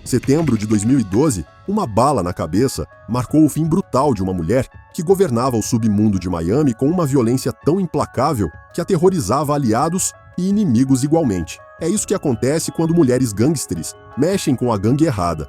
Setembro de 2012, uma bala na cabeça marcou o fim brutal de uma mulher que governava o submundo de Miami com uma violência tão implacável que aterrorizava aliados e inimigos igualmente. É isso que acontece quando mulheres gangsters mexem com a gangue errada.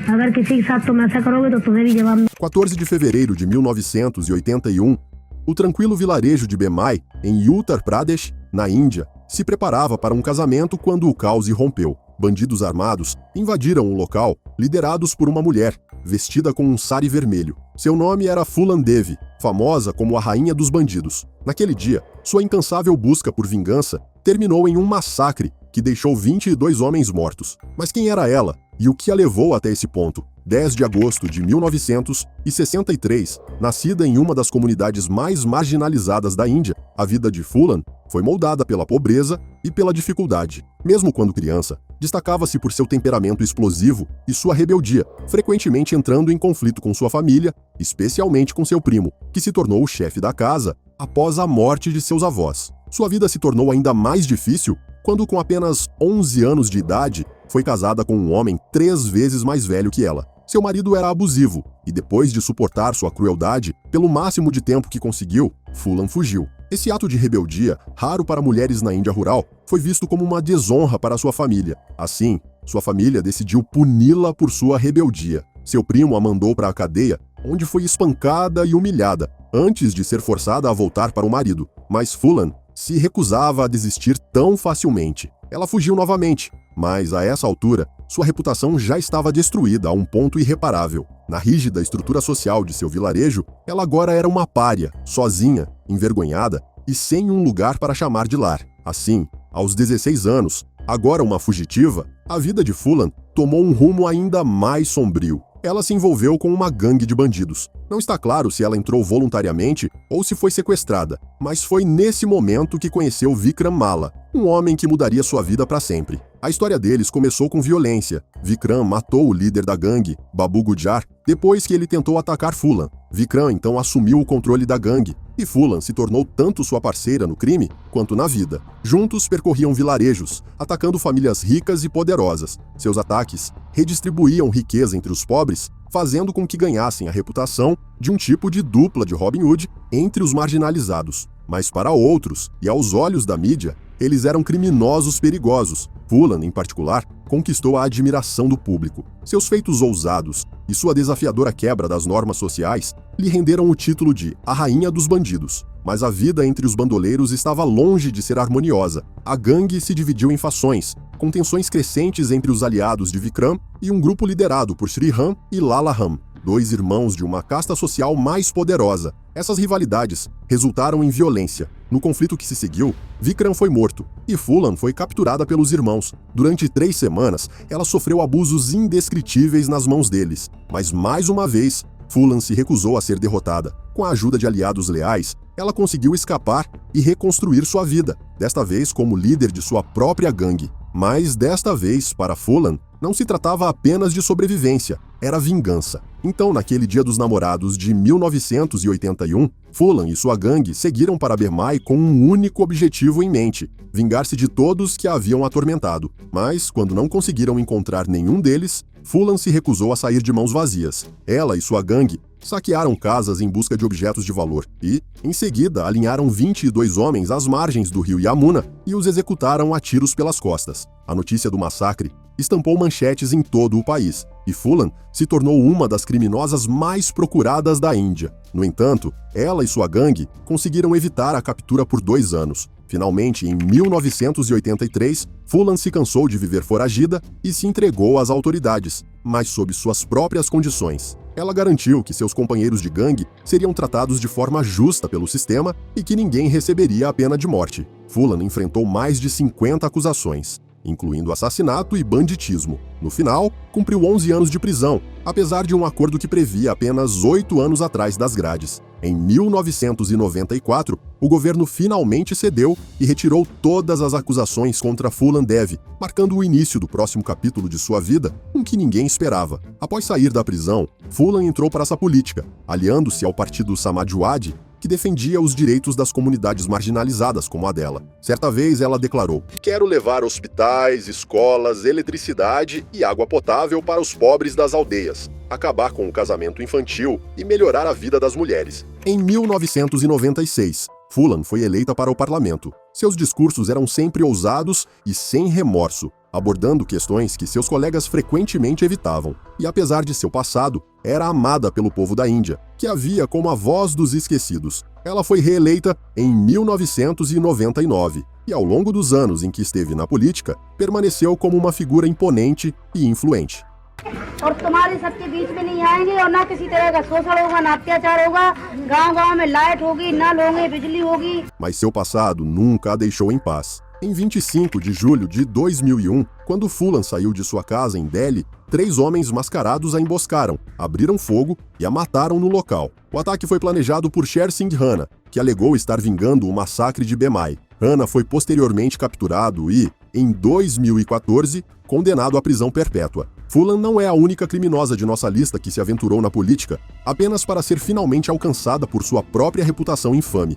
अगर किसी के साथ तुम ऐसा करोगे तो तुम्हें भी जवाब। 14 de fevereiro de 1981, o tranquilo vilarejo de Bemai, em Uttar Pradesh, na Índia, se preparava para um casamento quando o caos irrompeu. Bandidos armados invadiram o local, liderados por uma mulher, vestida com um sari vermelho. Seu nome era Phulan Devi, famosa como a rainha dos bandidos. Naquele dia, sua incansável busca por vingança terminou em um massacre que deixou 22 homens mortos. Mas quem era ela e o que a levou até esse ponto? 10 de agosto de 1963, nascida em uma das comunidades mais marginalizadas da Índia, a vida de Phulan foi moldada pela pobreza e pela dificuldade. Mesmo quando criança, destacava-se por seu temperamento explosivo e sua rebeldia, frequentemente entrando em conflito com sua família, especialmente com seu primo, que se tornou o chefe da casa após a morte de seus avós. Sua vida se tornou ainda mais difícil quando, com apenas 11 anos de idade, foi casada com um homem 3 vezes mais velho que ela. Seu marido era abusivo e, depois de suportar sua crueldade, pelo máximo de tempo que conseguiu, Phulan fugiu. Esse ato de rebeldia, raro para mulheres na Índia rural, foi visto como uma desonra para sua família. Assim, sua família decidiu puni-la por sua rebeldia. Seu primo a mandou para a cadeia, onde foi espancada e humilhada, antes de ser forçada a voltar para o marido. Mas Phulan se recusava a desistir tão facilmente. Ela fugiu novamente, mas a essa altura, sua reputação já estava destruída a um ponto irreparável. Na rígida estrutura social de seu vilarejo, ela agora era uma pária, sozinha, envergonhada e sem um lugar para chamar de lar. Assim, aos 16 anos, agora uma fugitiva, a vida de Phulan tomou um rumo ainda mais sombrio. Ela se envolveu com uma gangue de bandidos. Não está claro se ela entrou voluntariamente ou se foi sequestrada, mas foi nesse momento que conheceu Vikram Malla, um homem que mudaria sua vida para sempre. A história deles começou com violência. Vikram matou o líder da gangue, Babu Gujjar, depois que ele tentou atacar Phulan. Vikram então assumiu o controle da gangue, e Phulan se tornou tanto sua parceira no crime quanto na vida. Juntos percorriam vilarejos, atacando famílias ricas e poderosas. Seus ataques redistribuíam riqueza entre os pobres, fazendo com que ganhassem a reputação de um tipo de dupla de Robin Hood entre os marginalizados. Mas para outros, e aos olhos da mídia, eles eram criminosos perigosos. Phulan, em particular, conquistou a admiração do público. Seus feitos ousados e sua desafiadora quebra das normas sociais lhe renderam o título de a Rainha dos Bandidos. Mas a vida entre os bandoleiros estava longe de ser harmoniosa. A gangue se dividiu em fações, com tensões crescentes entre os aliados de Vikram e um grupo liderado por Sri Ram e Lala Ram, 2 irmãos de uma casta social mais poderosa. Essas rivalidades resultaram em violência. No conflito que se seguiu, Vikram foi morto e Phulan foi capturada pelos irmãos. Durante 3 semanas, ela sofreu abusos indescritíveis nas mãos deles. Mas mais uma vez, Phulan se recusou a ser derrotada. Com a ajuda de aliados leais, ela conseguiu escapar e reconstruir sua vida, desta vez como líder de sua própria gangue. Mas desta vez, para Phulan, não se tratava apenas de sobrevivência, era vingança. Então, naquele Dia dos Namorados de 1981, Phulan e sua gangue seguiram para Bemai com um único objetivo em mente: vingar-se de todos que a haviam atormentado. Mas, quando não conseguiram encontrar nenhum deles, Phulan se recusou a sair de mãos vazias. Ela e sua gangue saquearam casas em busca de objetos de valor e, em seguida, alinharam 22 homens às margens do rio Yamuna e os executaram a tiros pelas costas. A notícia do massacre estampou manchetes em todo o país, e Phulan se tornou uma das criminosas mais procuradas da Índia. No entanto, ela e sua gangue conseguiram evitar a captura por 2 anos. Finalmente, em 1983, Phulan se cansou de viver foragida e se entregou às autoridades, mas sob suas próprias condições. Ela garantiu que seus companheiros de gangue seriam tratados de forma justa pelo sistema e que ninguém receberia a pena de morte. Phulan enfrentou mais de 50 acusações, incluindo assassinato e banditismo. No final, cumpriu 11 anos de prisão, apesar de um acordo que previa apenas 8 anos atrás das grades. Em 1994, o governo finalmente cedeu e retirou todas as acusações contra Phulan Devi, marcando o início do próximo capítulo de sua vida, um que ninguém esperava. Após sair da prisão, Phulan entrou para essa política, aliando-se ao partido Samajwadi que defendia os direitos das comunidades marginalizadas como a dela. Certa vez ela declarou: "Quero levar hospitais, escolas, eletricidade e água potável para os pobres das aldeias, acabar com o casamento infantil e melhorar a vida das mulheres." Em 1996, Fulan foi eleita para o parlamento. Seus discursos eram sempre ousados e sem remorso, abordando questões que seus colegas frequentemente evitavam. E apesar de seu passado, era amada pelo povo da Índia, que a via como a voz dos esquecidos. Ela foi reeleita em 1999 e, ao longo dos anos em que esteve na política, permaneceu como uma figura imponente e influente. और तुम्हारे सबके बीच में नहीं आएंगे और ना किसी तरह का शोषण होगा, ना अत्याचार होगा, गांव-गांव में लाइट होगी, नल होंगे, बिजली होगी. Mas seu passado nunca a deixou em paz. Em 25 de julho de 2001, quando Fulan saiu de sua casa em Delhi, 3 homens mascarados a emboscaram, abriram fogo e a mataram no local. O ataque foi planejado por Sher Singh Rana, que alegou estar vingando o massacre de Bemai. Rana foi posteriormente capturado e, em 2014, condenado à prisão perpétua. Fulan não é a única criminosa de nossa lista que se aventurou na política, apenas para ser finalmente alcançada por sua própria reputação infame.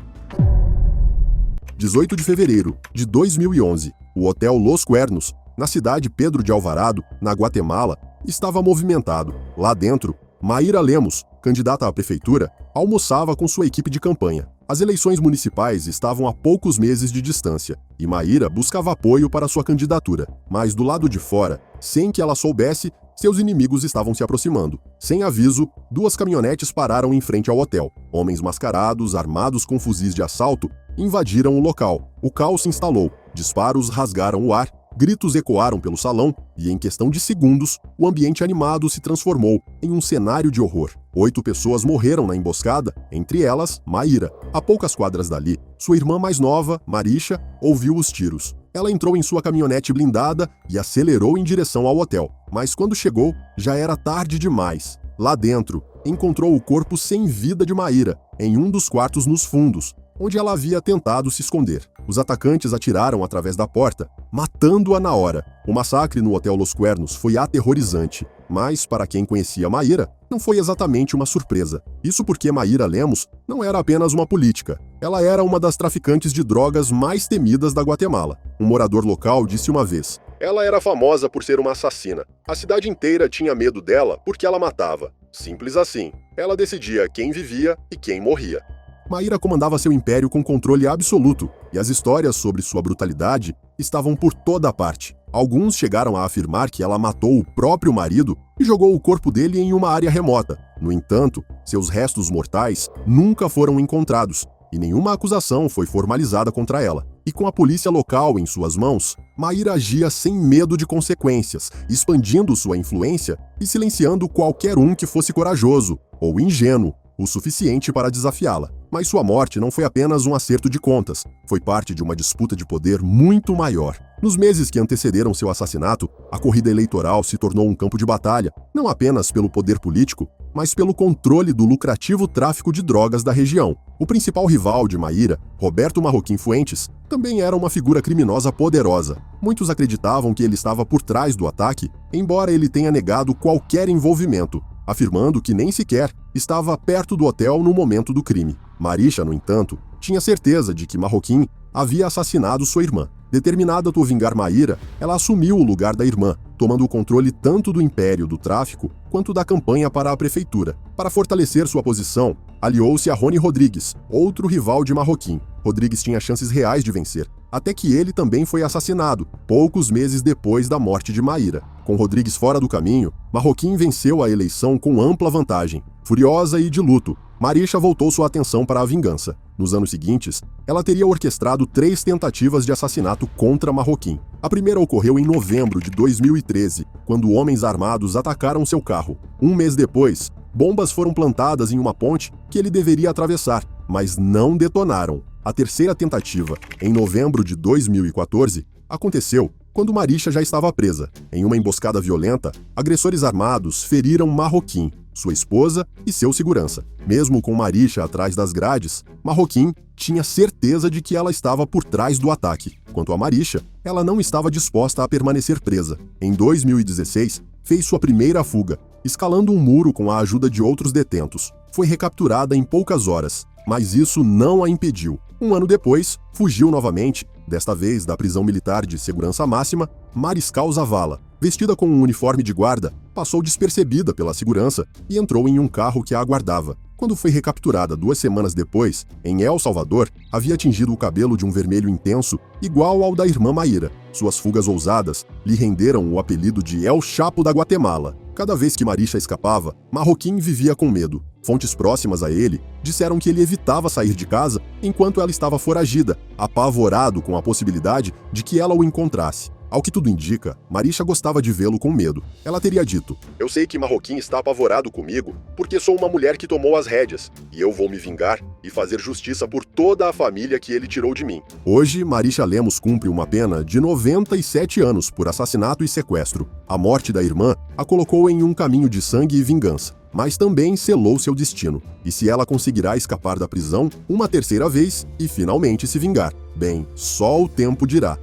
18 de fevereiro de 2011, o Hotel Los Cuernos, na cidade Pedro de Alvarado, na Guatemala, estava movimentado. Lá dentro, Maíra Lemos, candidata à prefeitura, almoçava com sua equipe de campanha. As eleições municipais estavam a poucos meses de distância e Maíra buscava apoio para sua candidatura. Mas do lado de fora, sem que ela soubesse, seus inimigos estavam se aproximando. Sem aviso, 2 caminhonetes pararam em frente ao hotel. Homens mascarados, armados com fuzis de assalto, invadiram o local. O caos se instalou, disparos rasgaram o ar, gritos ecoaram pelo salão e, em questão de segundos, o ambiente animado se transformou em um cenário de horror. 8 pessoas morreram na emboscada, entre elas, Maíra. A poucas quadras dali, sua irmã mais nova, Marisha, ouviu os tiros. Ela entrou em sua caminhonete blindada e acelerou em direção ao hotel. Mas quando chegou, já era tarde demais. Lá dentro, encontrou o corpo sem vida de Maíra, em um dos quartos nos fundos, onde ela havia tentado se esconder. Os atacantes atiraram através da porta, matando-a na hora. O massacre no Hotel Los Cuernos foi aterrorizante, mas, para quem conhecia Maíra, não foi exatamente uma surpresa. Isso porque Maíra Lemos não era apenas uma política. Ela era uma das traficantes de drogas mais temidas da Guatemala. Um morador local disse uma vez: "Ela era famosa por ser uma assassina. A cidade inteira tinha medo dela porque ela matava. Simples assim. Ela decidia quem vivia e quem morria." Maíra comandava seu império com controle absoluto, e as histórias sobre sua brutalidade estavam por toda parte. Alguns chegaram a afirmar que ela matou o próprio marido e jogou o corpo dele em uma área remota. No entanto, seus restos mortais nunca foram encontrados, e nenhuma acusação foi formalizada contra ela. E com a polícia local em suas mãos, Maíra agia sem medo de consequências, expandindo sua influência e silenciando qualquer um que fosse corajoso ou ingênuo o suficiente para desafiá-la. Mas sua morte não foi apenas um acerto de contas, foi parte de uma disputa de poder muito maior. Nos meses que antecederam seu assassinato, a corrida eleitoral se tornou um campo de batalha, não apenas pelo poder político, mas pelo controle do lucrativo tráfico de drogas da região. O principal rival de Maíra, Roberto Marroquim Fuentes, também era uma figura criminosa poderosa. Muitos acreditavam que ele estava por trás do ataque, embora ele tenha negado qualquer envolvimento, afirmando que nem sequer estava perto do hotel no momento do crime. Marisha, no entanto, tinha certeza de que Marroquim havia assassinado sua irmã. Determinada a vingar Maíra, ela assumiu o lugar da irmã, tomando o controle tanto do império do tráfico quanto da campanha para a prefeitura. Para fortalecer sua posição, aliou-se a Rony Rodrigues, outro rival de Marroquim. Rodrigues tinha chances reais de vencer, até que ele também foi assassinado, poucos meses depois da morte de Maíra. Com Rodrigues fora do caminho, Marroquim venceu a eleição com ampla vantagem. Furiosa e de luto, Marisha voltou sua atenção para a vingança. Nos anos seguintes, ela teria orquestrado 3 tentativas de assassinato contra Marroquim. A primeira ocorreu em novembro de 2013, quando homens armados atacaram seu carro. Um mês depois, bombas foram plantadas em uma ponte que ele deveria atravessar, mas não detonaram. A terceira tentativa, em novembro de 2014, aconteceu quando Marisha já estava presa. Em uma emboscada violenta, agressores armados feriram Marroquim, sua esposa e seu segurança. Mesmo com Marisha atrás das grades, Marroquim tinha certeza de que ela estava por trás do ataque. Quanto a Marisha, ela não estava disposta a permanecer presa. Em 2016, fez sua primeira fuga, escalando um muro com a ajuda de outros detentos. Foi recapturada em poucas horas. mas isso não a impediu. Um ano depois, fugiu novamente, desta vez da prisão militar de segurança máxima, Mariscal Zavala. Vestida com um uniforme de guarda, passou despercebida pela segurança e entrou em um carro que a aguardava. Quando foi recapturada 2 semanas depois, em El Salvador, havia tingido o cabelo de um vermelho intenso, igual ao da irmã Maíra. Suas fugas ousadas lhe renderam o apelido de El Chapo da Guatemala. Cada vez que Marisha escapava, Marroquim vivia com medo. Fontes próximas a ele disseram que ele evitava sair de casa enquanto ela estava foragida, apavorado com a possibilidade de que ela o encontrasse. Ao que tudo indica, Marisha gostava de vê-lo com medo. Ela teria dito: "Eu sei que Marroquim está apavorado comigo porque sou uma mulher que tomou as rédeas, e eu vou me vingar e fazer justiça por toda a família que ele tirou de mim." Hoje, Marisha Lemos cumpre uma pena de 97 anos por assassinato e sequestro. A morte da irmã a colocou em um caminho de sangue e vingança, mas também selou seu destino. E se ela conseguirá escapar da prisão uma terceira vez e finalmente se vingar? Bem, só o tempo dirá.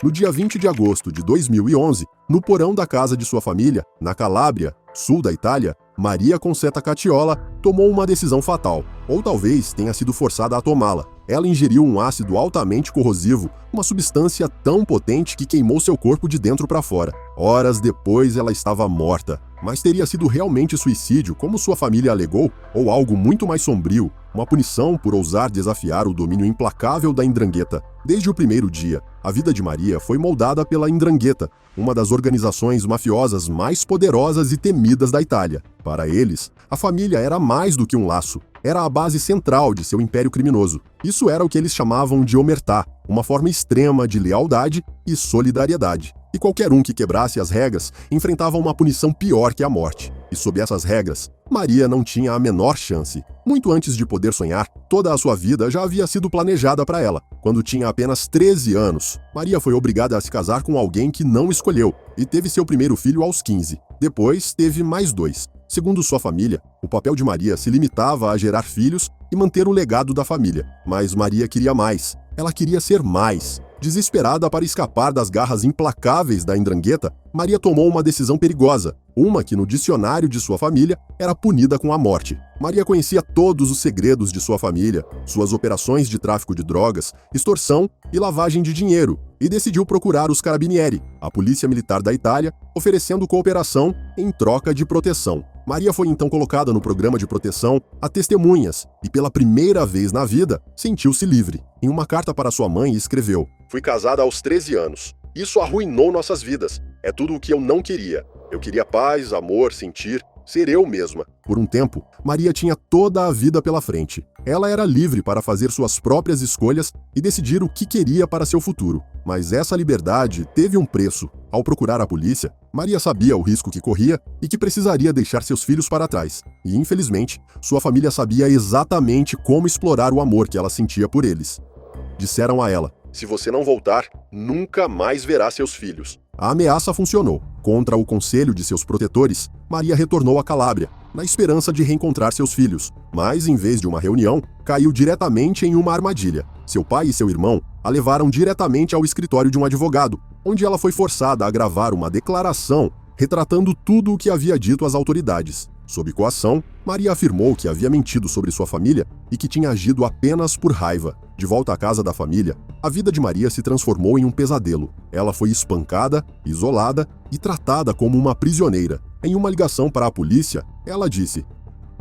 No dia 20 de agosto de 2011, no porão da casa de sua família, na Calábria, sul da Itália, Maria Concetta Cacciola tomou uma decisão fatal, ou talvez tenha sido forçada a tomá-la. Ela ingeriu um ácido altamente corrosivo, uma substância tão potente que queimou seu corpo de dentro para fora. Horas depois, ela estava morta. Mas teria sido realmente suicídio, como sua família alegou, ou algo muito mais sombrio, uma punição por ousar desafiar o domínio implacável da Ndrangheta? Desde o primeiro dia, a vida de Maria foi moldada pela Ndrangheta, uma das organizações mafiosas mais poderosas e temidas da Itália. Para eles, a família era mais do que um laço, era a base central de seu império criminoso. Isso era o que eles chamavam de omertá, uma forma extrema de lealdade e solidariedade. E qualquer um que quebrasse as regras enfrentava uma punição pior que a morte. E sob essas regras, Maria não tinha a menor chance. Muito antes de poder sonhar, toda a sua vida já havia sido planejada para ela. Quando tinha apenas 13 anos, Maria foi obrigada a se casar com alguém que não escolheu e teve seu primeiro filho aos 15. Depois, teve mais 2. Segundo sua família, o papel de Maria se limitava a gerar filhos e manter o legado da família. Mas Maria queria mais. Ela queria ser mais. Desesperada para escapar das garras implacáveis da Ndrangheta, Maria tomou uma decisão perigosa, uma que no dicionário de sua família era punida com a morte. Maria conhecia todos os segredos de sua família, suas operações de tráfico de drogas, extorsão e lavagem de dinheiro, e decidiu procurar os Carabinieri, a polícia militar da Itália, oferecendo cooperação em troca de proteção. Maria foi então colocada no programa de proteção a testemunhas e, pela primeira vez na vida, sentiu-se livre. Em uma carta para sua mãe, escreveu: "Fui casada aos 13 anos. Isso arruinou nossas vidas. É tudo o que eu não queria. Eu queria paz, amor, sentir, ser eu mesma." Por um tempo, Maria tinha toda a vida pela frente. Ela era livre para fazer suas próprias escolhas e decidir o que queria para seu futuro. Mas essa liberdade teve um preço. Ao procurar a polícia, Maria sabia o risco que corria e que precisaria deixar seus filhos para trás. E, infelizmente, sua família sabia exatamente como explorar o amor que ela sentia por eles. Disseram a ela: "Se você não voltar, nunca mais verá seus filhos." A ameaça funcionou. Contra o conselho de seus protetores, Maria retornou à Calábria, na esperança de reencontrar seus filhos. Mas, em vez de uma reunião, caiu diretamente em uma armadilha. Seu pai e seu irmão a levaram diretamente ao escritório de um advogado, onde ela foi forçada a gravar uma declaração retratando tudo o que havia dito às autoridades. Sob coação, Maria afirmou que havia mentido sobre sua família e que tinha agido apenas por raiva. De volta à casa da família, a vida de Maria se transformou em um pesadelo. Ela foi espancada, isolada e tratada como uma prisioneira. Em uma ligação para a polícia, ela disse: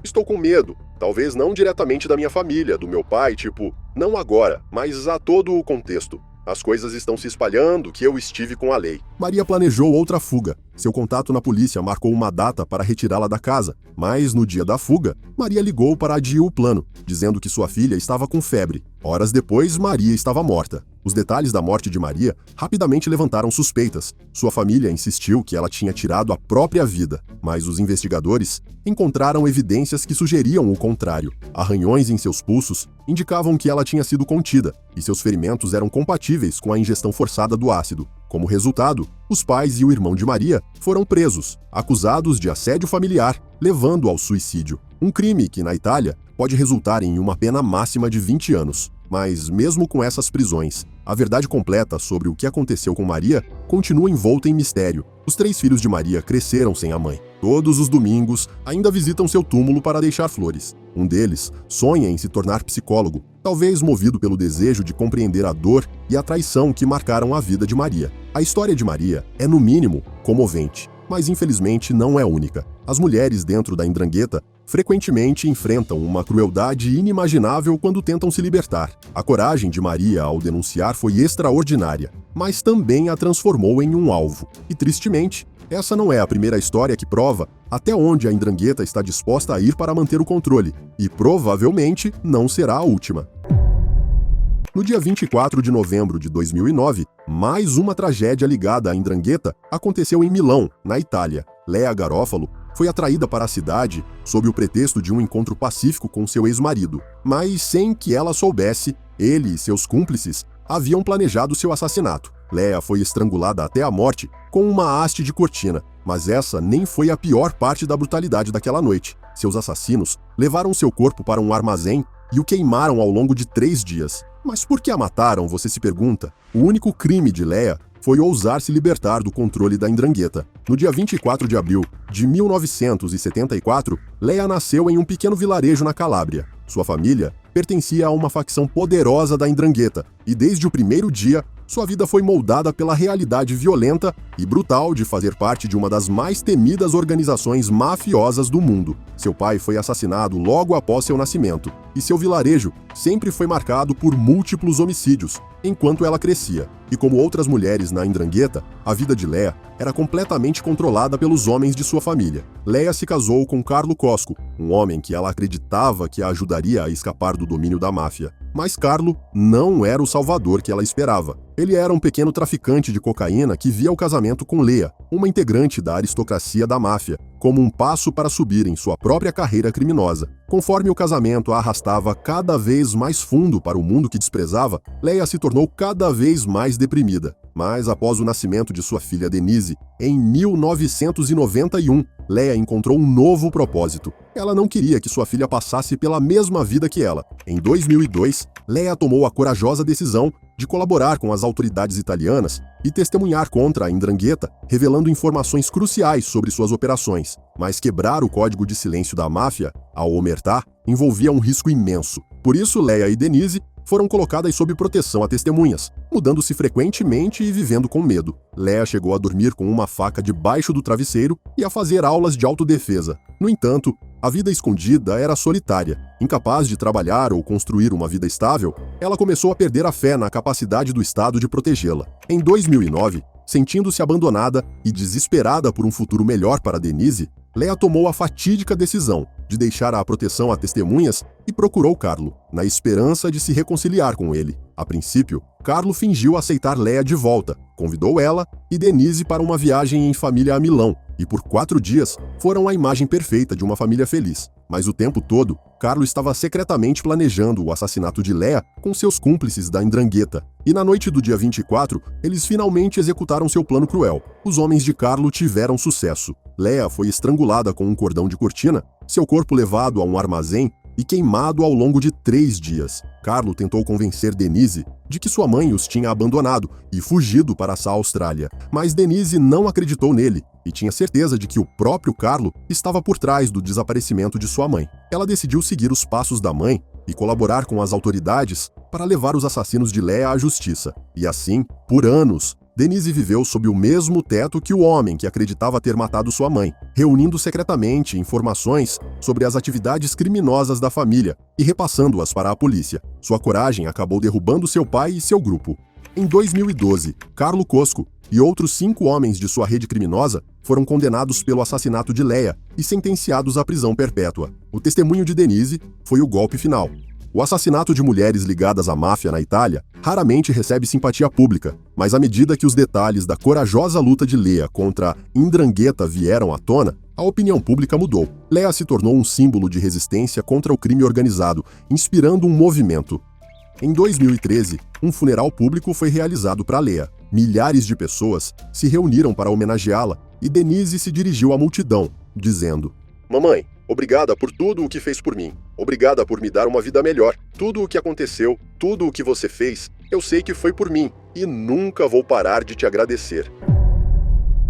"Estou com medo, talvez não diretamente da minha família, do meu pai, tipo, não agora, mas a todo o contexto. As coisas estão se espalhando que eu estive com a lei." Maria planejou outra fuga. Seu contato na polícia marcou uma data para retirá-la da casa, mas no dia da fuga, Maria ligou para adiar o plano, dizendo que sua filha estava com febre. Horas depois, Maria estava morta. Os detalhes da morte de Maria rapidamente levantaram suspeitas. Sua família insistiu que ela tinha tirado a própria vida, mas os investigadores encontraram evidências que sugeriam o contrário. Arranhões em seus pulsos indicavam que ela tinha sido contida, e seus ferimentos eram compatíveis com a ingestão forçada do ácido. Como resultado, os pais e o irmão de Maria foram presos, acusados de assédio familiar, levando ao suicídio. Um crime que, na Itália, pode resultar em uma pena máxima de 20 anos. Mas, mesmo com essas prisões A verdade completa sobre o que aconteceu com Maria continua envolta em mistério. Os 3 filhos de Maria cresceram sem a mãe. Todos os domingos, ainda visitam seu túmulo para deixar flores. Um deles sonha em se tornar psicólogo, talvez movido pelo desejo de compreender a dor e a traição que marcaram a vida de Maria. A história de Maria é, no mínimo, comovente, mas infelizmente não é única. As mulheres dentro da Ndrangheta frequentemente enfrentam uma crueldade inimaginável quando tentam se libertar. A coragem de Maria ao denunciar foi extraordinária, mas também a transformou em um alvo. E, tristemente, essa não é a primeira história que prova até onde a Ndrangheta está disposta a ir para manter o controle, e provavelmente não será a última. No dia 24 de novembro de 2009, mais uma tragédia ligada à Ndrangheta aconteceu em Milão, na Itália. Lea Garofalo foi atraída para a cidade sob o pretexto de um encontro pacífico com seu ex-marido, mas sem que ela soubesse, ele e seus cúmplices haviam planejado seu assassinato. Lea foi estrangulada até a morte com uma haste de cortina, mas essa nem foi a pior parte da brutalidade daquela noite. Seus assassinos levaram seu corpo para um armazém e o queimaram ao longo de 3 dias. Mas por que a mataram, você se pergunta? O único crime de Lea foi ousar se libertar do controle da Ndrangheta. No dia 24 de abril de 1974, Lea nasceu em um pequeno vilarejo na Calábria. Sua família pertencia a uma facção poderosa da Ndrangheta, e desde o primeiro dia, sua vida foi moldada pela realidade violenta e brutal de fazer parte de uma das mais temidas organizações mafiosas do mundo. Seu pai foi assassinado logo após seu nascimento, e seu vilarejo sempre foi marcado por múltiplos homicídios, enquanto ela crescia. E como outras mulheres na Ndrangheta, a vida de Lea era completamente controlada pelos homens de sua família. Lea se casou com Carlo Cosco, um homem que ela acreditava que a ajudaria a escapar do domínio da máfia. Mas Carlo não era o salvador que ela esperava. Ele era um pequeno traficante de cocaína que via o casamento com Lea, uma integrante da aristocracia da máfia, como um passo para subir em sua própria carreira criminosa. Conforme o casamento a arrastava cada vez mais fundo para o mundo que desprezava, Lea se tornou cada vez mais deprimida. Mas após o nascimento de sua filha Denise, em 1991, Lea encontrou um novo propósito. Ela não queria que sua filha passasse pela mesma vida que ela. Em 2002, Lea tomou a corajosa decisão de colaborar com as autoridades italianas e testemunhar contra a Ndrangheta, revelando informações cruciais sobre suas operações. Mas quebrar o código de silêncio da máfia, ao omertá, envolvia um risco imenso. Por isso, Lea e Denise foram colocadas sob proteção a testemunhas, mudando-se frequentemente e vivendo com medo. Lea chegou a dormir com uma faca debaixo do travesseiro e a fazer aulas de autodefesa. No entanto, a vida escondida era solitária. Incapaz de trabalhar ou construir uma vida estável, ela começou a perder a fé na capacidade do Estado de protegê-la. Em 2009, sentindo-se abandonada e desesperada por um futuro melhor para Denise, Lea tomou a fatídica decisão de deixar a proteção a testemunhas e procurou Carlo, na esperança de se reconciliar com ele. A princípio, Carlo fingiu aceitar Lea de volta, convidou ela e Denise para uma viagem em família a Milão, e por 4 dias foram a imagem perfeita de uma família feliz. Mas o tempo todo, Carlo estava secretamente planejando o assassinato de Lea com seus cúmplices da Ndrangheta. E na noite do dia 24, eles finalmente executaram seu plano cruel. Os homens de Carlo tiveram sucesso. Lea foi estrangulada com um cordão de cortina, seu corpo levado a um armazém e queimado ao longo de 3 dias. Carlo tentou convencer Denise de que sua mãe os tinha abandonado e fugido para a Austrália. Mas Denise não acreditou nele e tinha certeza de que o próprio Carlo estava por trás do desaparecimento de sua mãe. Ela decidiu seguir os passos da mãe e colaborar com as autoridades para levar os assassinos de Lea à justiça. E assim, por anos, Denise viveu sob o mesmo teto que o homem que acreditava ter matado sua mãe, reunindo secretamente informações sobre as atividades criminosas da família e repassando-as para a polícia. Sua coragem acabou derrubando seu pai e seu grupo. Em 2012, Carlo Cosco e outros 5 homens de sua rede criminosa foram condenados pelo assassinato de Lea e sentenciados à prisão perpétua. O testemunho de Denise foi o golpe final. O assassinato de mulheres ligadas à máfia na Itália raramente recebe simpatia pública, mas à medida que os detalhes da corajosa luta de Lea contra a Ndrangheta vieram à tona, a opinião pública mudou. Lea se tornou um símbolo de resistência contra o crime organizado, inspirando um movimento. Em 2013, um funeral público foi realizado para Lea. Milhares de pessoas se reuniram para homenageá-la e Denise se dirigiu à multidão, dizendo: "Mamãe, obrigada por tudo o que fez por mim. Obrigada por me dar uma vida melhor. Tudo o que aconteceu, tudo o que você fez, Eu sei que foi por mim e nunca vou parar de te agradecer.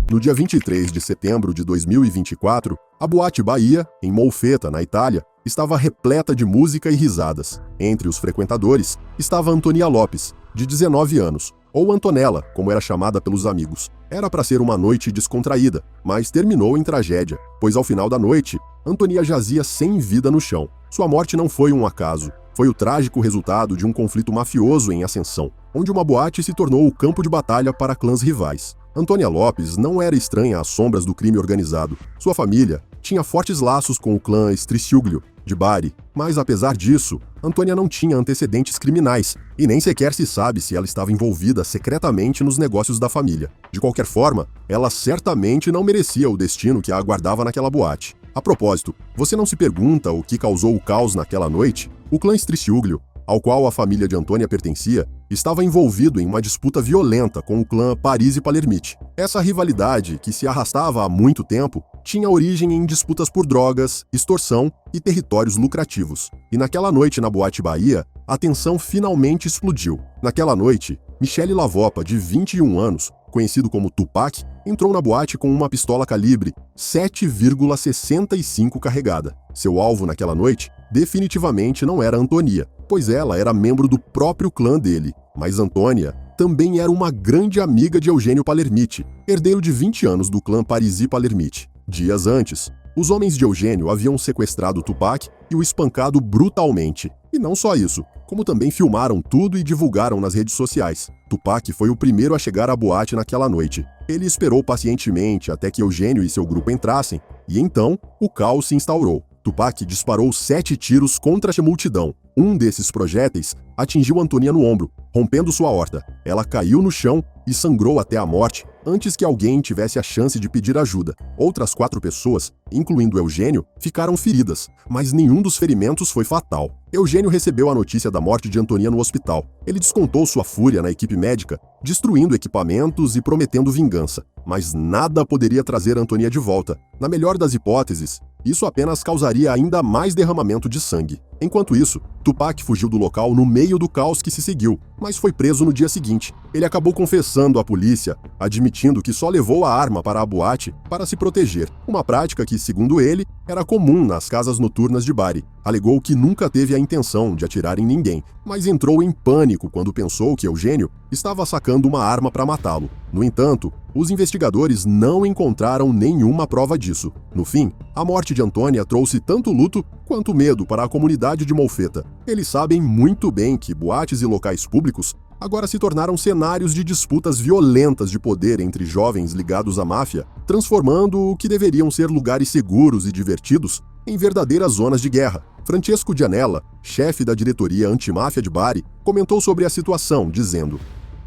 No dia 23 de setembro de 2024, a Boate Bahia, em Molfetta, na Itália, estava repleta de música e risadas. Entre os frequentadores estava Antonia Lopes, de 19 anos, ou Antonella, como era chamada pelos amigos. Era para ser uma noite descontraída, mas terminou em tragédia, pois ao final da noite, Antonia jazia sem vida no chão. Sua morte não foi um acaso. Foi o trágico resultado de um conflito mafioso em ascensão, onde uma boate se tornou o campo de batalha para clãs rivais. Antônia Lopes não era estranha às sombras do crime organizado. Sua família tinha fortes laços com o clã Striciuglio, de Bari, mas apesar disso, Antônia não tinha antecedentes criminais e nem sequer se sabe se ela estava envolvida secretamente nos negócios da família. De qualquer forma, ela certamente não merecia o destino que a aguardava naquela boate. A propósito, você não se pergunta o que causou o caos naquela noite? O clã Striciuglio, ao qual a família de Antônia pertencia, estava envolvido em uma disputa violenta com o clã Parisi Palermiti. Essa rivalidade, que se arrastava há muito tempo, tinha origem em disputas por drogas, extorsão e territórios lucrativos. E naquela noite na Boate Bahia, a tensão finalmente explodiu. Naquela noite, Michele Lavopa, de 21 anos, conhecido como Tupac, entrou na boate com uma pistola calibre 7,65 carregada. Seu alvo naquela noite definitivamente não era Antonia, pois ela era membro do próprio clã dele. Mas Antônia também era uma grande amiga de Eugênio Palermiti, herdeiro de 20 anos do clã Parisi Palermiti. Dias antes, os homens de Eugênio haviam sequestrado Tupac e o espancado brutalmente. E não só isso, como também filmaram tudo e divulgaram nas redes sociais. Tupac foi o primeiro a chegar à boate naquela noite. Ele esperou pacientemente até que Eugênio e seu grupo entrassem, e então o caos se instaurou. Tupac disparou 7 tiros contra a multidão. Um desses projéteis atingiu Antonia no ombro, rompendo sua aorta. Ela caiu no chão e sangrou até a morte antes que alguém tivesse a chance de pedir ajuda. Outras 4 pessoas, incluindo Eugênio, ficaram feridas, mas nenhum dos ferimentos foi fatal. Eugênio recebeu a notícia da morte de Antonia no hospital. Ele descontou sua fúria na equipe médica, destruindo equipamentos e prometendo vingança. Mas nada poderia trazer Antonia de volta. Na melhor das hipóteses, isso apenas causaria ainda mais derramamento de sangue. Enquanto isso, Tupac fugiu do local no meio do caos que se seguiu, mas foi preso no dia seguinte. Ele acabou confessando à polícia, admitindo que só levou a arma para a boate para se proteger, uma prática que, segundo ele, era comum nas casas noturnas de Bari. Alegou que nunca teve a intenção de atirar em ninguém, mas entrou em pânico quando pensou que Eugênio estava sacando uma arma para matá-lo. No entanto, os investigadores não encontraram nenhuma prova disso. No fim, a morte de Antônia trouxe tanto luto quanto medo para a comunidade de Molfetta. Eles sabem muito bem que boates e locais públicos agora se tornaram cenários de disputas violentas de poder entre jovens ligados à máfia, transformando o que deveriam ser lugares seguros e divertidos em verdadeiras zonas de guerra. Francesco Gianella, chefe da diretoria antimáfia de Bari, comentou sobre a situação, dizendo: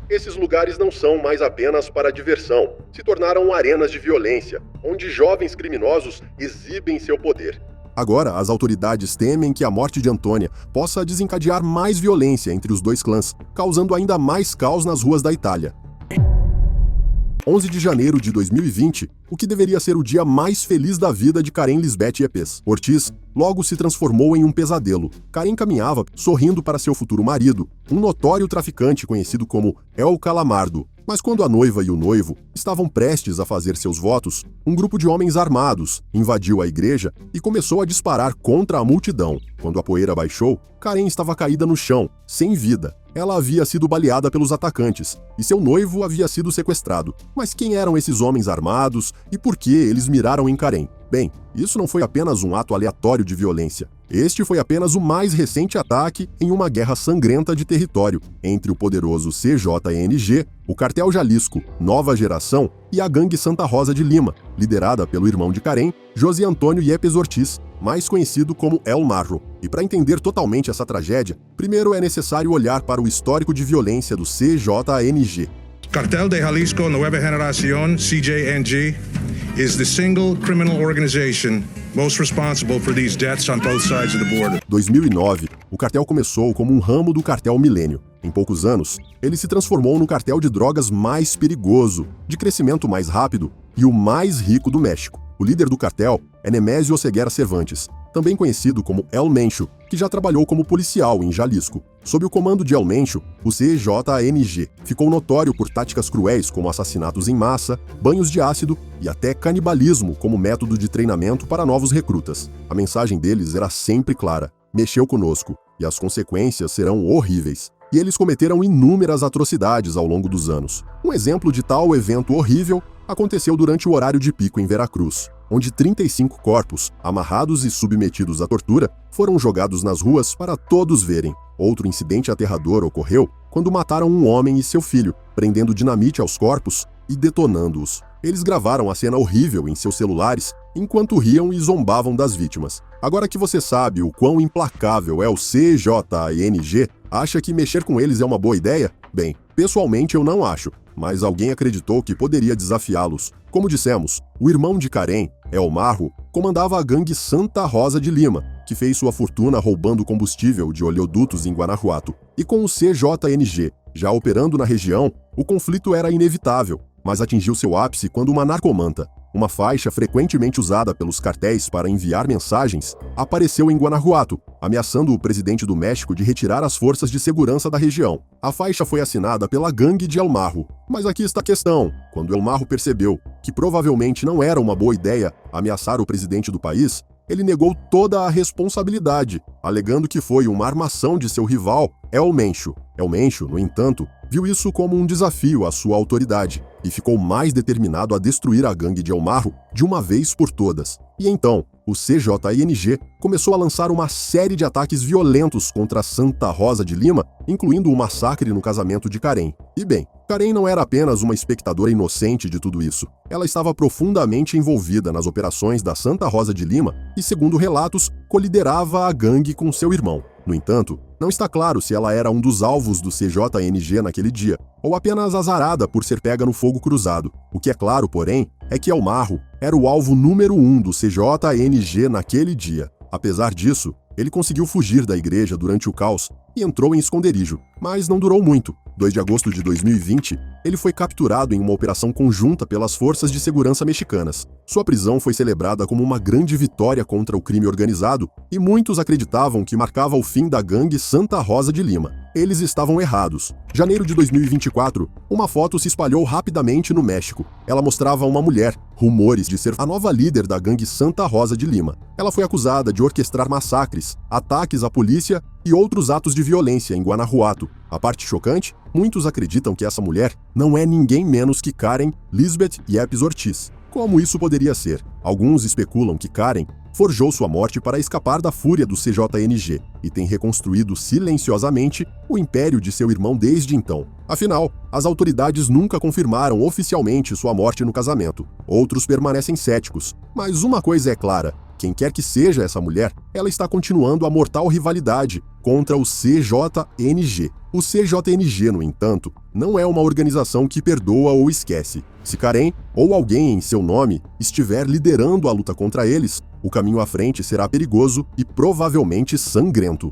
"Esses lugares não são mais apenas para diversão, se tornaram arenas de violência, onde jovens criminosos exibem seu poder." Agora, as autoridades temem que a morte de Antônia possa desencadear mais violência entre os dois clãs, causando ainda mais caos nas ruas da Itália. 11 de janeiro de 2020, o que deveria ser o dia mais feliz da vida de Karen Lisbeth Yepes Ortiz, logo se transformou em um pesadelo. Karen caminhava sorrindo para seu futuro marido, um notório traficante conhecido como El Calamardo. Mas quando a noiva e o noivo estavam prestes a fazer seus votos, um grupo de homens armados invadiu a igreja e começou a disparar contra a multidão. Quando a poeira baixou, Karen estava caída no chão, sem vida. Ela havia sido baleada pelos atacantes e seu noivo havia sido sequestrado. Mas quem eram esses homens armados e por que eles miraram em Karen? Bem, isso não foi apenas um ato aleatório de violência. Este foi apenas o mais recente ataque em uma guerra sangrenta de território entre o poderoso CJNG, o Cartel Jalisco Nova Geração e a Gangue Santa Rosa de Lima, liderada pelo irmão de Karen, José Antônio Yepes Ortiz, mais conhecido como El Marro. E para entender totalmente essa tragédia, primeiro é necessário olhar para o histórico de violência do CJNG. Cartel de Jalisco Nueva Generación, CJNG, is the single criminal organization most responsible for these deaths on both sides of the border. 2009, o cartel começou como um ramo do cartel Milênio. Em poucos anos, ele se transformou no cartel de drogas mais perigoso, de crescimento mais rápido e o mais rico do México. O líder do cartel é Nemésio Oseguera Cervantes, também conhecido como El Mencho, que já trabalhou como policial em Jalisco. Sob o comando de El Mencho, o CJANG ficou notório por táticas cruéis como assassinatos em massa, banhos de ácido e até canibalismo como método de treinamento para novos recrutas. A mensagem deles era sempre clara: mexeu conosco, e as consequências serão horríveis. E eles cometeram inúmeras atrocidades ao longo dos anos. Um exemplo de tal evento horrível aconteceu durante o horário de pico em Veracruz, onde 35 corpos, amarrados e submetidos à tortura, foram jogados nas ruas para todos verem. Outro incidente aterrador ocorreu quando mataram um homem e seu filho, prendendo dinamite aos corpos e detonando-os. Eles gravaram a cena horrível em seus celulares enquanto riam e zombavam das vítimas. Agora que você sabe o quão implacável é o CJANG, acha que mexer com eles é uma boa ideia? Bem, pessoalmente eu não acho, mas alguém acreditou que poderia desafiá-los. Como dissemos, o irmão de Karen, El Marro, comandava a gangue Santa Rosa de Lima, que fez sua fortuna roubando combustível de oleodutos em Guanajuato. E com o CJNG já operando na região, o conflito era inevitável, mas atingiu seu ápice quando uma narcomanta, uma faixa frequentemente usada pelos cartéis para enviar mensagens, apareceu em Guanajuato, ameaçando o presidente do México de retirar as forças de segurança da região. A faixa foi assinada pela gangue de El Marro. Mas aqui está a questão. Quando El Marro percebeu que provavelmente não era uma boa ideia ameaçar o presidente do país, ele negou toda a responsabilidade, alegando que foi uma armação de seu rival, El Mencho. El Mencho, no entanto, viu isso como um desafio à sua autoridade e ficou mais determinado a destruir a gangue de El Marro de uma vez por todas. E então, o CJNG começou a lançar uma série de ataques violentos contra Santa Rosa de Lima, incluindo o massacre no casamento de Karen. E bem, Karen não era apenas uma espectadora inocente de tudo isso. Ela estava profundamente envolvida nas operações da Santa Rosa de Lima e, segundo relatos, coliderava a gangue com seu irmão. No entanto, não está claro se ela era um dos alvos do CJNG naquele dia, ou apenas azarada por ser pega no fogo cruzado. O que é claro, porém, é que El Marro era o alvo número 1 do CJNG naquele dia. Apesar disso, ele conseguiu fugir da igreja durante o caos e entrou em esconderijo, mas não durou muito. 2 de agosto de 2020, ele foi capturado em uma operação conjunta pelas forças de segurança mexicanas. Sua prisão foi celebrada como uma grande vitória contra o crime organizado e muitos acreditavam que marcava o fim da gangue Santa Rosa de Lima. Eles estavam errados. Janeiro de 2024, uma foto se espalhou rapidamente no México. Ela mostrava uma mulher, rumores de ser a nova líder da gangue Santa Rosa de Lima. Ela foi acusada de orquestrar massacres, ataques à polícia e outros atos de violência em Guanajuato. A parte chocante, muitos acreditam que essa mulher não é ninguém menos que Karen Lisbeth Yepes Ortiz. Como isso poderia ser? Alguns especulam que Karen forjou sua morte para escapar da fúria do CJNG e tem reconstruído silenciosamente o império de seu irmão desde então. Afinal, as autoridades nunca confirmaram oficialmente sua morte no casamento. Outros permanecem céticos, mas uma coisa é clara: quem quer que seja essa mulher, ela está continuando a mortal rivalidade contra o CJNG. O CJNG, no entanto, não é uma organização que perdoa ou esquece. Se Karen ou alguém em seu nome estiver liderando a luta contra eles, o caminho à frente será perigoso e provavelmente sangrento.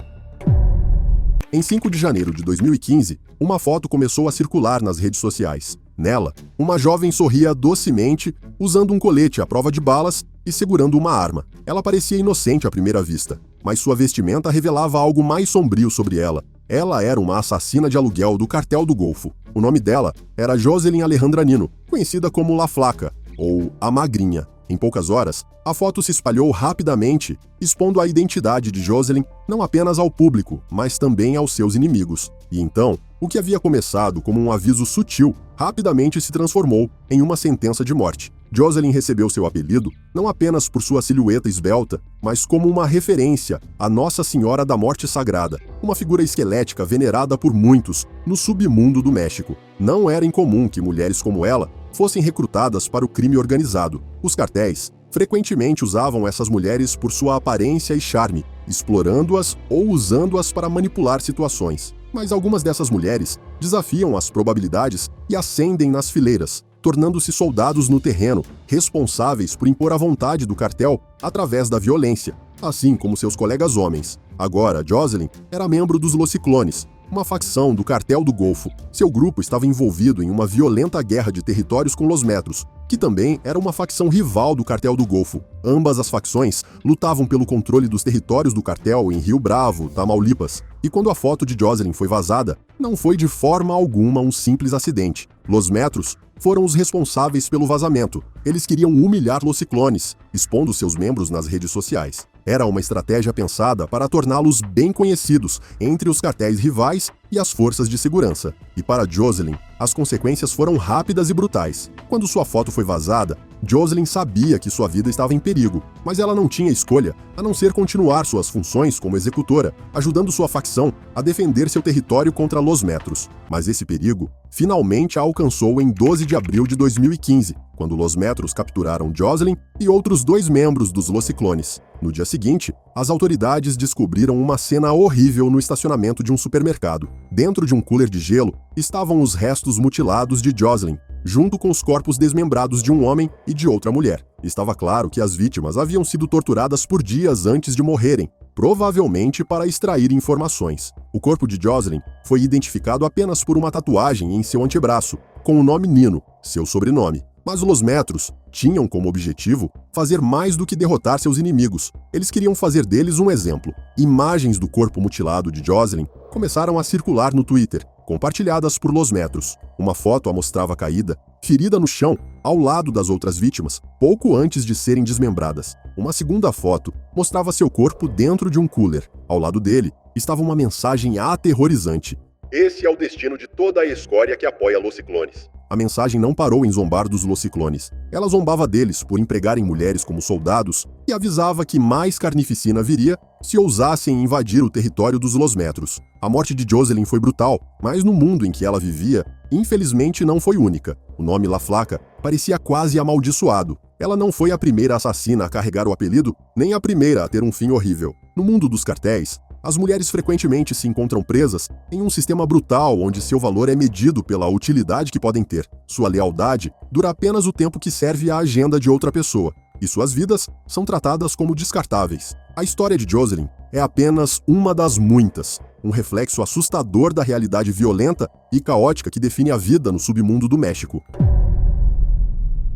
Em 5 de janeiro de 2015, uma foto começou a circular nas redes sociais. Nela, uma jovem sorria docemente, usando um colete à prova de balas e segurando uma arma. Ela parecia inocente à primeira vista, mas sua vestimenta revelava algo mais sombrio sobre ela. Ela era uma assassina de aluguel do Cartel do Golfo. O nome dela era Joselyn Alejandra Nino, conhecida como La Flaca, ou a Magrinha. Em poucas horas, a foto se espalhou rapidamente, expondo a identidade de Joselyn não apenas ao público, mas também aos seus inimigos. E então, o que havia começado como um aviso sutil, rapidamente se transformou em uma sentença de morte. Joselyn recebeu seu apelido não apenas por sua silhueta esbelta, mas como uma referência à Nossa Senhora da Morte Sagrada, uma figura esquelética venerada por muitos no submundo do México. Não era incomum que mulheres como ela fossem recrutadas para o crime organizado. Os cartéis frequentemente usavam essas mulheres por sua aparência e charme, explorando-as ou usando-as para manipular situações. Mas algumas dessas mulheres desafiam as probabilidades e ascendem nas fileiras, tornando-se soldados no terreno, responsáveis por impor a vontade do cartel através da violência, assim como seus colegas homens. Agora, Joselyn era membro dos Los Ciclones, uma facção do Cartel do Golfo. Seu grupo estava envolvido em uma violenta guerra de territórios com Los Metros, que também era uma facção rival do Cartel do Golfo. Ambas as facções lutavam pelo controle dos territórios do cartel em Rio Bravo, Tamaulipas. E quando a foto de Jocelyn foi vazada, não foi de forma alguma um simples acidente. Los Metros foram os responsáveis pelo vazamento. Eles queriam humilhar Los Ciclones, expondo seus membros nas redes sociais. Era uma estratégia pensada para torná-los bem conhecidos entre os cartéis rivais e as forças de segurança. E para Jocelyn, as consequências foram rápidas e brutais. Quando sua foto foi vazada, Jocelyn sabia que sua vida estava em perigo, mas ela não tinha escolha a não ser continuar suas funções como executora, ajudando sua facção a defender seu território contra Los Metros. Mas esse perigo finalmente a alcançou em 12 de abril de 2015, quando Los Metros capturaram Jocelyn e outros 2 membros dos Los Ciclones. No dia seguinte, as autoridades descobriram uma cena horrível no estacionamento de um supermercado. Dentro de um cooler de gelo estavam os restos mutilados de Jocelyn, junto com os corpos desmembrados de um homem e de outra mulher. Estava claro que as vítimas haviam sido torturadas por dias antes de morrerem, provavelmente para extrair informações. O corpo de Jocelyn foi identificado apenas por uma tatuagem em seu antebraço, com o nome Nino, seu sobrenome. Mas Los Metros tinham como objetivo fazer mais do que derrotar seus inimigos. Eles queriam fazer deles um exemplo. Imagens do corpo mutilado de Jocelyn começaram a circular no Twitter, compartilhadas por Los Metros. Uma foto a mostrava caída, ferida no chão, ao lado das outras vítimas, pouco antes de serem desmembradas. Uma segunda foto mostrava seu corpo dentro de um cooler. Ao lado dele estava uma mensagem aterrorizante. Esse é o destino de toda a escória que apoia Los Ciclones. A mensagem não parou em zombar dos Los Ciclones. Ela zombava deles por empregarem mulheres como soldados e avisava que mais carnificina viria se ousassem invadir o território dos Los Metros. A morte de Jocelyn foi brutal, mas no mundo em que ela vivia, infelizmente não foi única. O nome La Flaca parecia quase amaldiçoado. Ela não foi a primeira assassina a carregar o apelido, nem a primeira a ter um fim horrível. No mundo dos cartéis, as mulheres frequentemente se encontram presas em um sistema brutal onde seu valor é medido pela utilidade que podem ter. Sua lealdade dura apenas o tempo que serve à agenda de outra pessoa, e suas vidas são tratadas como descartáveis. A história de Jocelyn é apenas uma das muitas, um reflexo assustador da realidade violenta e caótica que define a vida no submundo do México.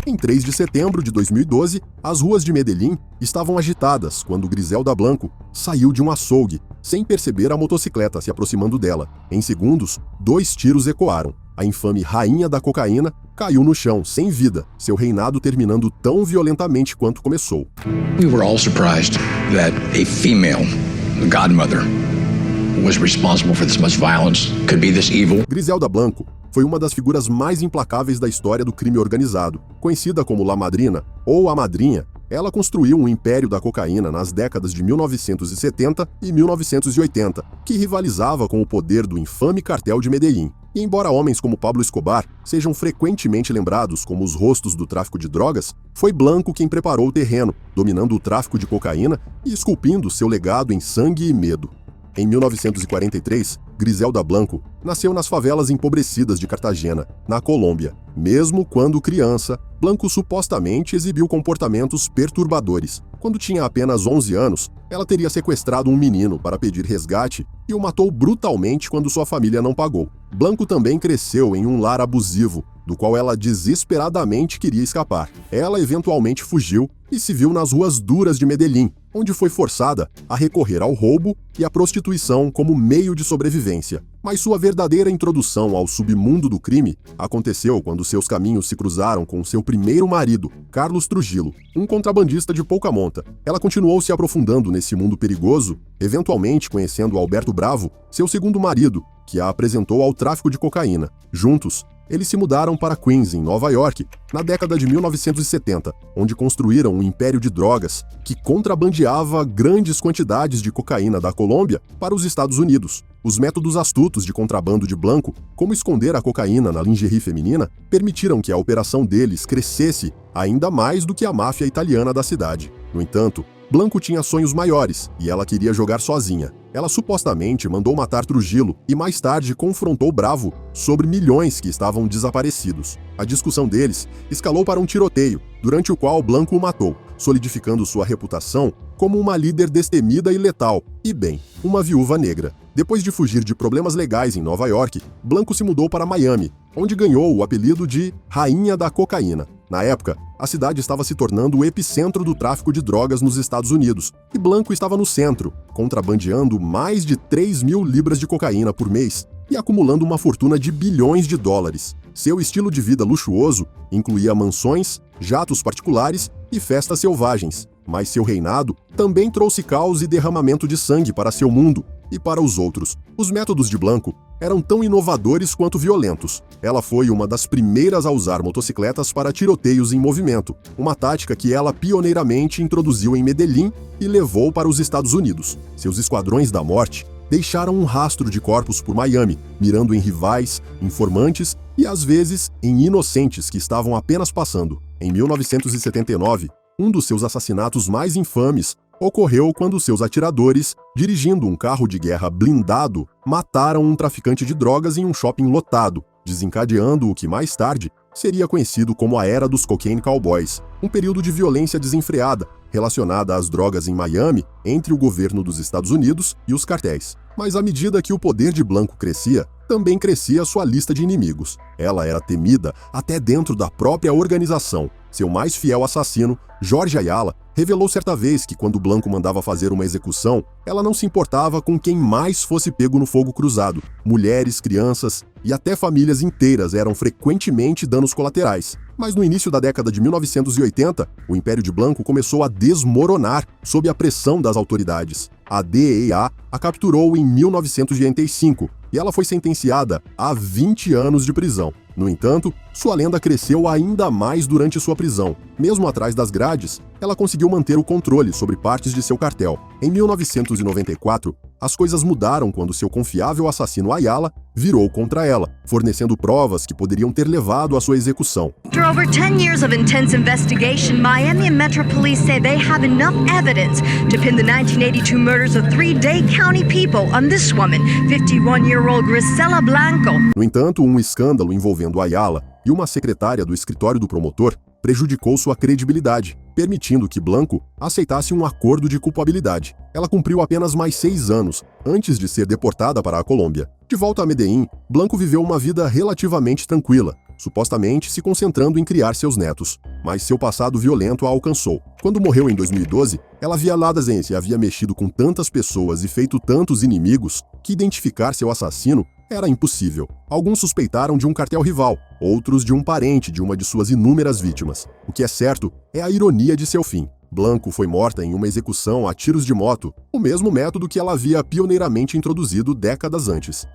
Em 3 de setembro de 2012, as ruas de Medellín estavam agitadas quando Griselda Blanco saiu de um açougue, sem perceber a motocicleta se aproximando dela. Em segundos, 2 tiros ecoaram. A infame rainha da cocaína caiu no chão, sem vida, seu reinado terminando tão violentamente quanto começou. We were all surprised that a female godmother was responsible for this much violence, could be this evil. Griselda Blanco foi uma das figuras mais implacáveis da história do crime organizado. Conhecida como La Madrina ou a Madrinha, ela construiu um império da cocaína nas décadas de 1970 e 1980, que rivalizava com o poder do infame cartel de Medellín. E embora homens como Pablo Escobar sejam frequentemente lembrados como os rostos do tráfico de drogas, foi Blanco quem preparou o terreno, dominando o tráfico de cocaína e esculpindo seu legado em sangue e medo. Em 1943, Griselda Blanco nasceu nas favelas empobrecidas de Cartagena, na Colômbia. Mesmo quando criança, Blanco supostamente exibiu comportamentos perturbadores. Quando tinha apenas 11 anos, ela teria sequestrado um menino para pedir resgate e o matou brutalmente quando sua família não pagou. Blanco também cresceu em um lar abusivo, do qual ela desesperadamente queria escapar. Ela eventualmente fugiu e se viu nas ruas duras de Medellín, onde foi forçada a recorrer ao roubo e à prostituição como meio de sobrevivência. Mas sua verdadeira introdução ao submundo do crime aconteceu quando seus caminhos se cruzaram com seu primeiro marido, Carlos Trujillo, um contrabandista de pouca monta. Ela continuou se aprofundando nesse mundo perigoso, eventualmente conhecendo Alberto Bravo, seu segundo marido, que a apresentou ao tráfico de cocaína. Juntos, eles se mudaram para Queens, em Nova York, na década de 1970, onde construíram um império de drogas que contrabandeava grandes quantidades de cocaína da Colômbia para os Estados Unidos. Os métodos astutos de contrabando de Blanco, como esconder a cocaína na lingerie feminina, permitiram que a operação deles crescesse ainda mais do que a máfia italiana da cidade. No entanto, Blanco tinha sonhos maiores e ela queria jogar sozinha. Ela supostamente mandou matar Trujillo e mais tarde confrontou Bravo sobre milhões que estavam desaparecidos. A discussão deles escalou para um tiroteio, durante o qual Blanco o matou. solidificando sua reputação como uma líder destemida e letal, e bem, uma viúva negra. Depois de fugir de problemas legais em Nova York, Blanco se mudou para Miami, onde ganhou o apelido de Rainha da Cocaína. Na época, a cidade estava se tornando o epicentro do tráfico de drogas nos Estados Unidos, e Blanco estava no centro, contrabandeando mais de 3.000 libras de cocaína por mês e acumulando uma fortuna de bilhões de dólares. Seu estilo de vida luxuoso incluía mansões, jatos particulares e festas selvagens, mas seu reinado também trouxe caos e derramamento de sangue para seu mundo e para os outros. Os métodos de Blanco eram tão inovadores quanto violentos. Ela foi uma das primeiras a usar motocicletas para tiroteios em movimento, uma tática que ela pioneiramente introduziu em Medellín e levou para os Estados Unidos. Seus esquadrões da morte deixaram um rastro de corpos por Miami, mirando em rivais, informantes e, às vezes, em inocentes que estavam apenas passando. Em 1979, um dos seus assassinatos mais infames ocorreu quando seus atiradores, dirigindo um carro de guerra blindado, mataram um traficante de drogas em um shopping lotado, desencadeando o que mais tarde seria conhecido como a Era dos Cocaine Cowboys, um período de violência desenfreada relacionada às drogas em Miami entre o governo dos Estados Unidos e os cartéis. Mas à medida que o poder de Blanco crescia, também crescia sua lista de inimigos. Ela era temida até dentro da própria organização. Seu mais fiel assassino, Jorge Ayala, revelou certa vez que quando Blanco mandava fazer uma execução, ela não se importava com quem mais fosse pego no fogo cruzado. Mulheres, crianças e até famílias inteiras eram frequentemente danos colaterais. Mas no início da década de 1980, o Império de Blanco começou a desmoronar sob a pressão das autoridades. A DEA a capturou em 1985 e ela foi sentenciada a 20 anos de prisão. No entanto, sua lenda cresceu ainda mais durante sua prisão. Mesmo atrás das grades, ela conseguiu manter o controle sobre partes de seu cartel. Em 1994, as coisas mudaram quando seu confiável assassino Ayala virou contra ela, fornecendo provas que poderiam ter levado à sua execução. After over 10 years of intense investigation, Miami and Metro Police say they have enough evidence to pin the 1982 murders of 3 Dade County people on this woman, 51-year-old Grisela Blanco. No entanto, um escândalo envolvendo Ayala e uma secretária do escritório do promotor prejudicou sua credibilidade, permitindo que Blanco aceitasse um acordo de culpabilidade. Ela cumpriu apenas mais 6 anos antes de ser deportada para a Colômbia. De volta a Medellín, Blanco viveu uma vida relativamente tranquila, supostamente se concentrando em criar seus netos. Mas seu passado violento a alcançou. Quando morreu em 2012, ela havia havia mexido com tantas pessoas e feito tantos inimigos que identificar seu assassino era impossível. Alguns suspeitaram de um cartel rival, outros de um parente de uma de suas inúmeras vítimas. O que é certo é a ironia de seu fim. Blanco foi morta em uma execução a tiros de moto, o mesmo método que ela havia pioneiramente introduzido décadas antes.